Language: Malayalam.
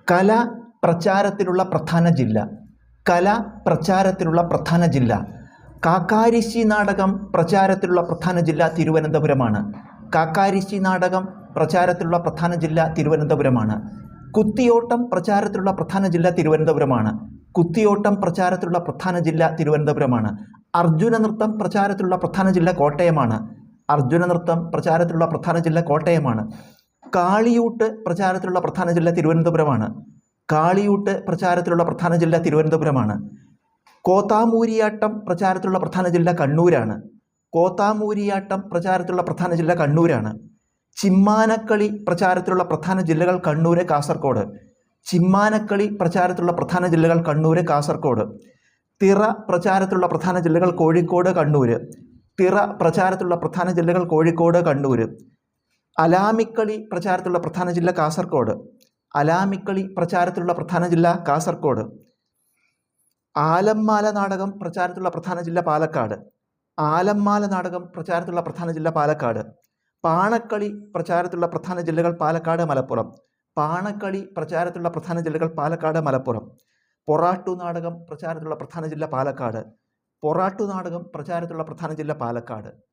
കല പ്രചാരത്തിലുള്ള പ്രധാന ജില്ല. കല പ്രചാരത്തിലുള്ള പ്രധാന ജില്ല. കാക്കാരിശ്ശി നാടകം പ്രചാരത്തിലുള്ള പ്രധാന ജില്ല തിരുവനന്തപുരമാണ്. കാക്കാരിശ്ശി നാടകം പ്രചാരത്തിലുള്ള പ്രധാന ജില്ല തിരുവനന്തപുരമാണ്. കുത്തിയോട്ടം പ്രചാരത്തിലുള്ള പ്രധാന ജില്ല തിരുവനന്തപുരമാണ്. കുത്തിയോട്ടം പ്രചാരത്തിലുള്ള പ്രധാന ജില്ല തിരുവനന്തപുരമാണ്. അർജുന നൃത്തം പ്രചാരത്തിലുള്ള പ്രധാന ജില്ല കോട്ടയമാണ്. അർജുന നൃത്തം പ്രചാരത്തിലുള്ള പ്രധാന ജില്ല കോട്ടയമാണ്. കാളിയൂട്ട് പ്രചാരത്തിലുള്ള പ്രധാന ജില്ല തിരുവനന്തപുരമാണ്. കാളിയൂട്ട് പ്രചാരത്തിലുള്ള പ്രധാന ജില്ല തിരുവനന്തപുരമാണ്. കോത്താമൂരിയാട്ടം പ്രചാരത്തിലുള്ള പ്രധാന ജില്ല കണ്ണൂരാണ്. കോത്താമൂരിയാട്ടം പ്രചാരത്തിലുള്ള പ്രധാന ജില്ല കണ്ണൂരാണ്. ചിമ്മാനക്കളി പ്രചാരത്തിലുള്ള പ്രധാന ജില്ലകൾ കണ്ണൂര്, കാസർഗോഡ്. ചിമ്മാനക്കളി പ്രചാരത്തിലുള്ള പ്രധാന ജില്ലകൾ കണ്ണൂര്, കാസർഗോഡ്. തിറ പ്രചാരത്തിലുള്ള പ്രധാന ജില്ലകൾ കോഴിക്കോട്, കണ്ണൂര്. തിറ പ്രചാരത്തിലുള്ള പ്രധാന ജില്ലകൾ കോഴിക്കോട്, കണ്ണൂര്. അലാമിക്കളി പ്രചാരത്തിലുള്ള പ്രധാന ജില്ല കാസർഗോഡ്. അലാമിക്കളി പ്രചാരത്തിലുള്ള പ്രധാന ജില്ല കാസർഗോഡ്. ആലമ്മാല നാടകം പ്രചാരത്തിലുള്ള പ്രധാന ജില്ല പാലക്കാട്. ആലമ്മാല നാടകം പ്രചാരത്തിലുള്ള പ്രധാന ജില്ല പാലക്കാട്. പാണക്കളി പ്രചാരത്തിലുള്ള പ്രധാന ജില്ലകൾ പാലക്കാട്, മലപ്പുറം. പാണക്കളി പ്രചാരത്തിലുള്ള പ്രധാന ജില്ലകൾ പാലക്കാട്, മലപ്പുറം. പൊറാട്ടു നാടകം പ്രചാരത്തിലുള്ള പ്രധാന ജില്ല പാലക്കാട്. പൊറാട്ടു നാടകം പ്രചാരത്തിലുള്ള പ്രധാന ജില്ല പാലക്കാട്.